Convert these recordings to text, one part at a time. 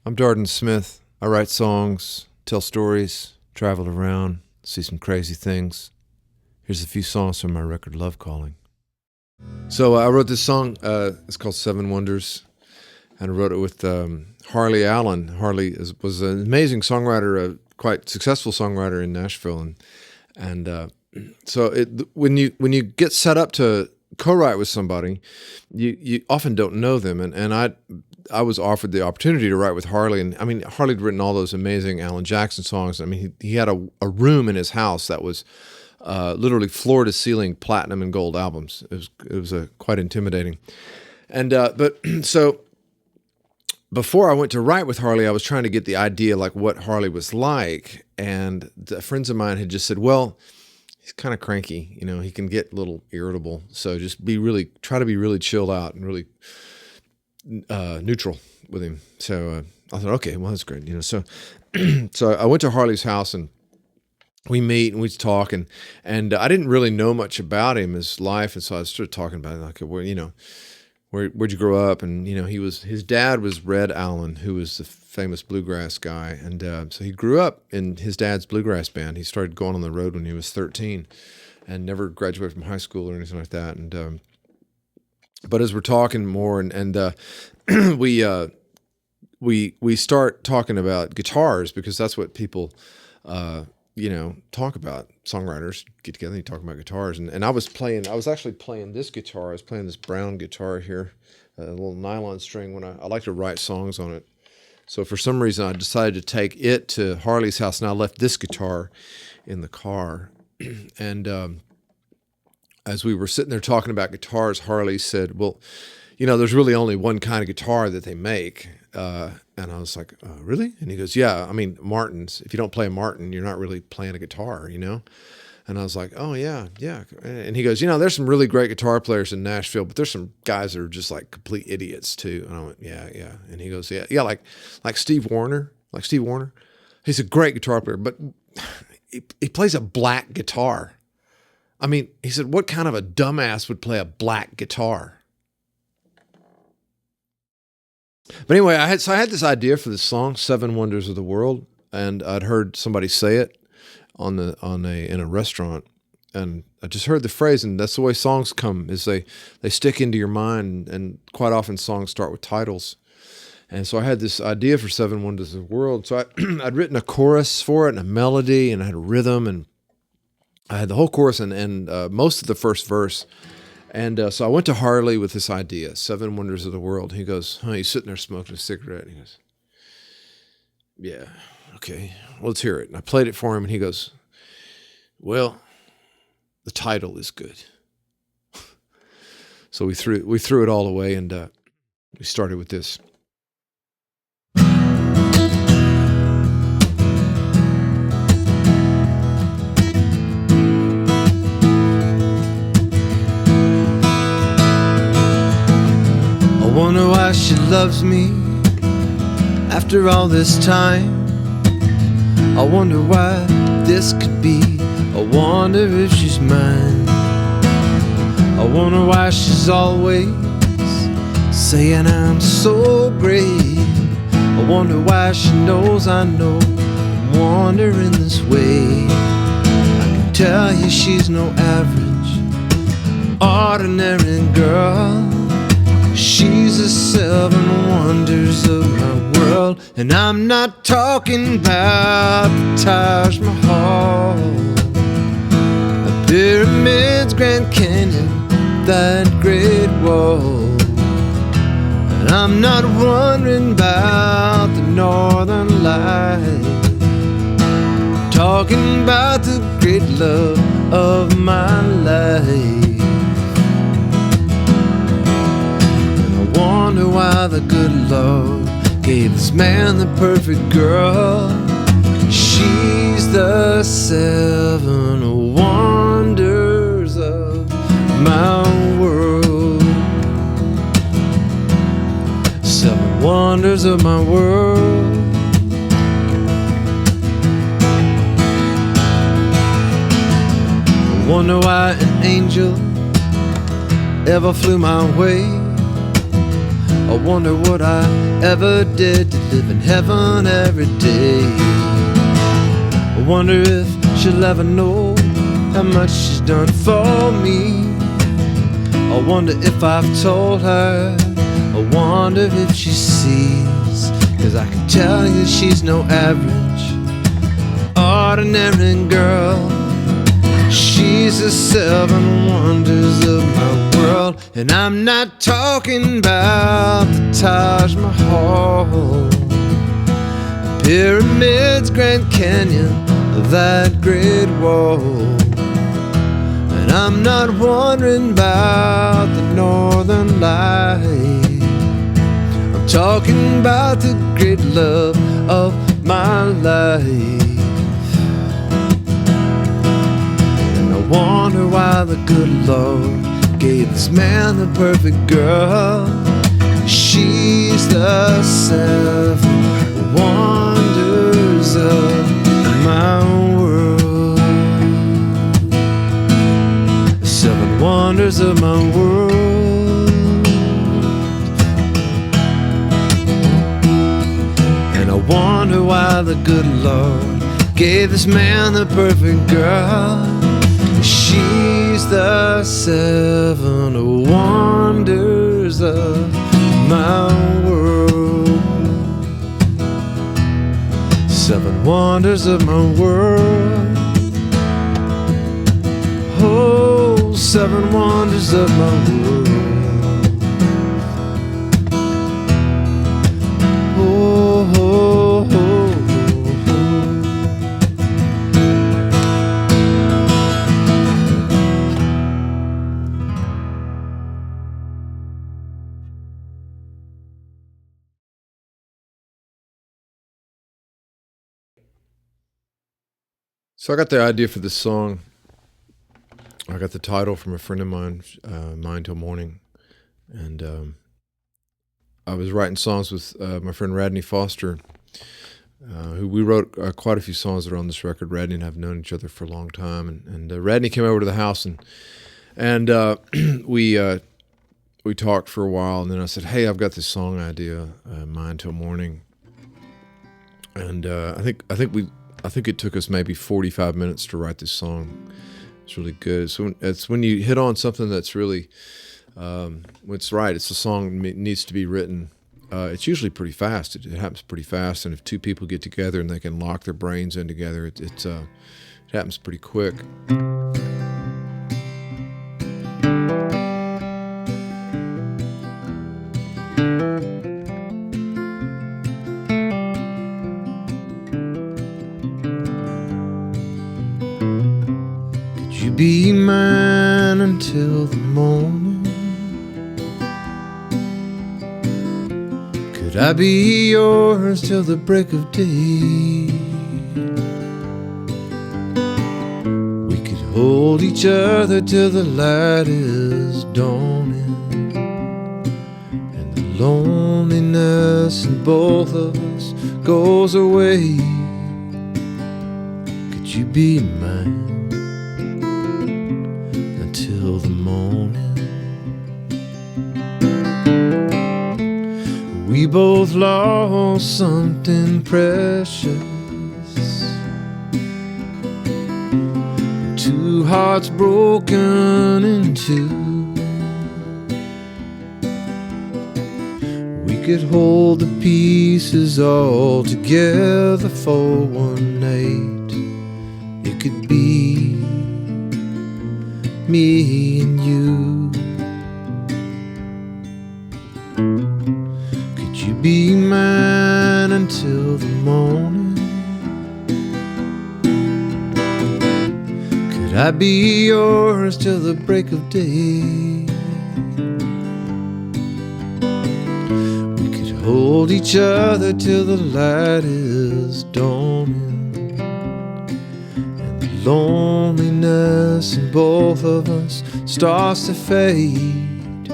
I'm Darden Smith. I write songs, tell stories, travel around, see some crazy things. Here's a few songs from my record, Love Calling. So I wrote this song. It's called Seven Wonders, and I wrote it with Harley Allen. Harley was an amazing songwriter, a quite successful songwriter in Nashville, and so when you get set up to co-write with somebody, you often don't know them, and I was offered the opportunity to write with Harley, and I mean Harley'd written all those amazing Alan Jackson songs. I mean he had a room in his house that was literally floor to ceiling platinum and gold albums. It was quite intimidating, and but so before I went to write with Harley, I was trying to get the idea like what Harley was like, and the friends of mine had just said, well, he's kind of cranky, you know, he can get a little irritable, so just try to be really chilled out and really neutral with him. So I thought, okay, well, that's great, you know. So so I went to Harley's house, and we meet and we talk, and I didn't really know much about him, his life, and so I started talking about it, like, where, you know, where'd you grow up? And you know, his dad was Red Allen, who was the famous bluegrass guy, and so he grew up in his dad's bluegrass band. He started going on the road when he was 13, and never graduated from high school or anything like that. And but as we're talking more, and we start talking about guitars, because that's what people you know, talk about. Songwriters get together and you talk about guitars, and I was actually playing this guitar. I was playing this brown guitar here, a little nylon string. When I like to write songs on it. So for some reason I decided to take it to Harley's house, and I left this guitar in the car. And as we were sitting there talking about guitars, Harley said, well, you know, there's really only one kind of guitar that they make. And I was like, really? And he goes, yeah, I mean, Martins. If you don't play a Martin, you're not really playing a guitar, you know? And I was like, oh, yeah. And he goes, you know, there's some really great guitar players in Nashville, but there's some guys that are just like complete idiots too. And I went, yeah. And he goes, yeah, like Steve Wariner. Like Steve Wariner. He's a great guitar player, but he plays a black guitar. I mean, he said, what kind of a dumbass would play a black guitar? But anyway, I had this idea for this song, Seven Wonders of the World, and I'd heard somebody say it in a restaurant, and I just heard the phrase, and that's the way songs come, is they stick into your mind, and quite often songs start with titles. And so I had this idea for Seven Wonders of the World. So I'd written a chorus for it and a melody, and I had a rhythm, and I had the whole chorus and most of the first verse. And so I went to Harley with this idea, Seven Wonders of the World. He goes, he's sitting there smoking a cigarette. And he goes, yeah, okay, well, let's hear it. And I played it for him, and he goes, well, the title is good. So we threw it all away, and we started with this. I wonder why she loves me after all this time. I wonder why this could be. I wonder if she's mine. I wonder why she's always saying I'm so great. I wonder why she knows I know I'm wandering this way. I can tell you she's no average, ordinary girl. She's the seven wonders of my world. And I'm not talking about the Taj Mahal, the pyramids, Grand Canyon, that Great Wall. And I'm not wondering about the Northern Lights. I'm talking about the great love of my life. Wonder why the good Lord gave this man the perfect girl. She's the seven wonders of my world. Seven wonders of my world. I wonder why an angel ever flew my way. I wonder what I ever did to live in heaven every day. I wonder if she'll ever know how much she's done for me. I wonder if I've told her. I wonder if she sees. 'Cause I can tell you she's no average, ordinary girl. She's the 7 wonders of my world. And I'm not talking about the Taj Mahal, pyramids, Grand Canyon, that Great Wall. And I'm not wondering about the Northern Light. I'm talking about the great love of my life. I wonder why the good Lord gave this man the perfect girl. She's the 7 wonders of my world. The 7 wonders of my world. And I wonder why the good Lord gave this man the perfect girl. She's the 7 wonders of my world. 7 wonders of my world. Oh, 7 wonders of my world. Oh, oh, oh. So I got the idea for this song. I got the title from a friend of mine, Mine Till Morning. And I was writing songs with my friend Radney Foster, who we wrote quite a few songs that are on this record. Radney and I have known each other for a long time. And Radney came over to the house and we talked for a while. And then I said, hey, I've got this song idea, Mine Till Morning. And I think it took us maybe 45 minutes to write this song. It's really good. So it's when you hit on something that's really, when it's right, it's a song that needs to be written. It's usually pretty fast. It happens pretty fast. And if 2 people get together and they can lock their brains in together, it happens pretty quick. Be mine until the morning. Could I be yours till the break of day? We could hold each other till the light is dawning, and the loneliness in both of us goes away. Could you be mine till the morning? We both lost something precious, 2 hearts broken in 2. We could hold the pieces all together for one night. It could be me and you. Could you be mine until the morning? Could I be yours till the break of day? We could hold each other till the light is dawning, loneliness in both of us starts to fade.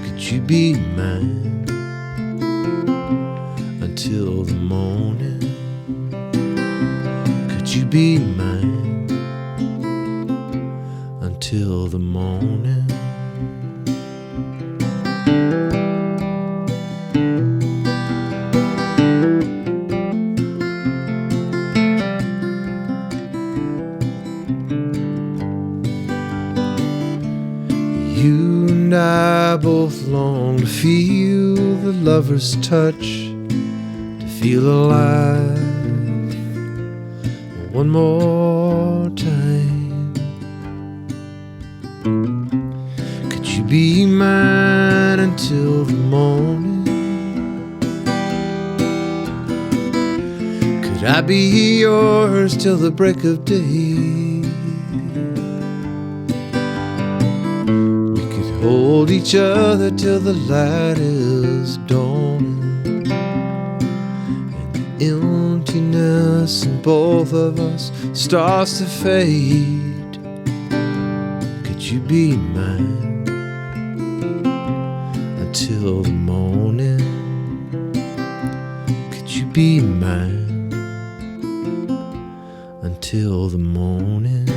Could you be mine until the morning? Could you be mine until the morning? lover's touch to feel alive one more time. Could you be mine until the morning? Could I be yours till the break of day? Hold each other till the light is dawning, and the emptiness in both of us starts to fade. Could you be mine until the morning? Could you be mine until the morning?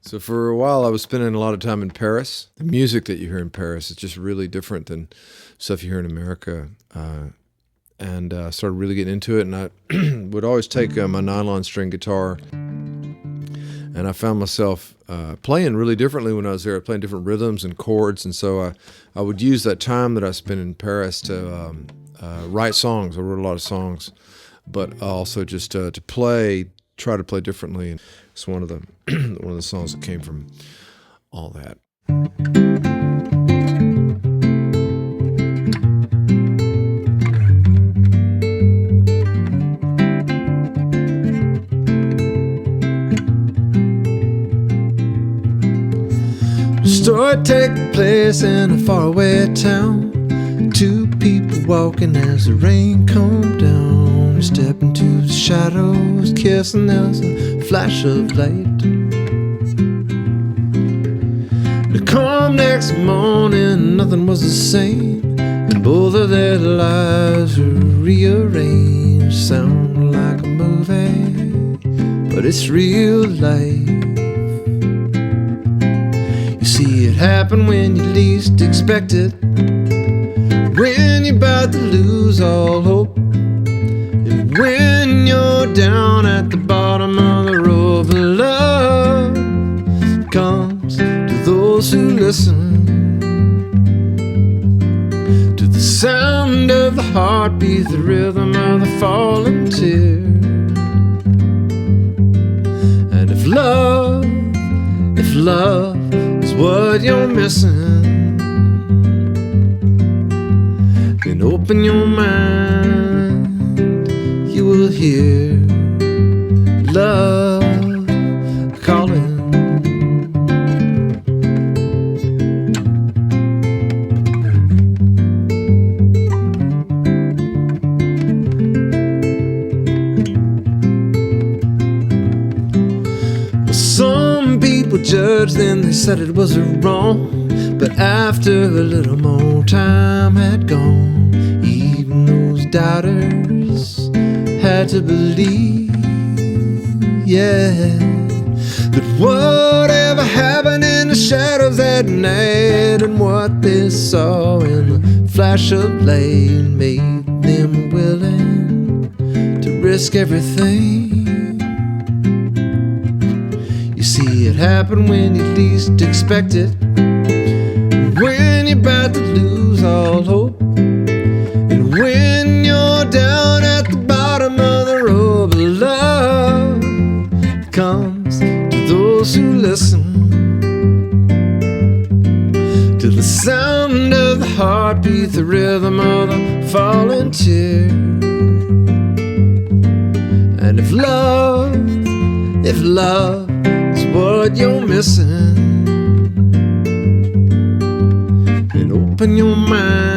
So for a while, I was spending a lot of time in Paris. The music that you hear in Paris is just really different than stuff you hear in America. And I started really getting into it. And I would always take my nylon string guitar, and I found myself playing really differently when I was there, playing different rhythms and chords. And so I would use that time that I spent in Paris to write songs. I wrote a lot of songs, but also just to try to play differently. And it's one of the songs that came from all that. The story takes place in a faraway town. Two people walking as the rain comes down. They step into the shadows, kiss, and there's a flash of light. They come next morning, nothing was the same, and both of their lives were rearranged. Sound like a movie, but it's real life. You see it happen when you least expect it, when you're about to lose all hope, and when you're down at the bottom of the road. But love comes to those who listen, to the sound of the heartbeat, the rhythm of the falling tear. And if love is what you're missing, then open your mind, you will hear love calling. Well, some people judged, then they said it was wrong. But after a little more time had gone, even those doubters had to believe, yeah, that whatever happened in the shadows that night, and what they saw in the flash of light, made them willing to risk everything. You see it happen when you least expect it, when you're about to lose all hope, and when you're down at the bottom of the road. But love comes to those who listen, to the sound of the heartbeat, the rhythm of the falling tear. And if love is what you're missing, open your mind,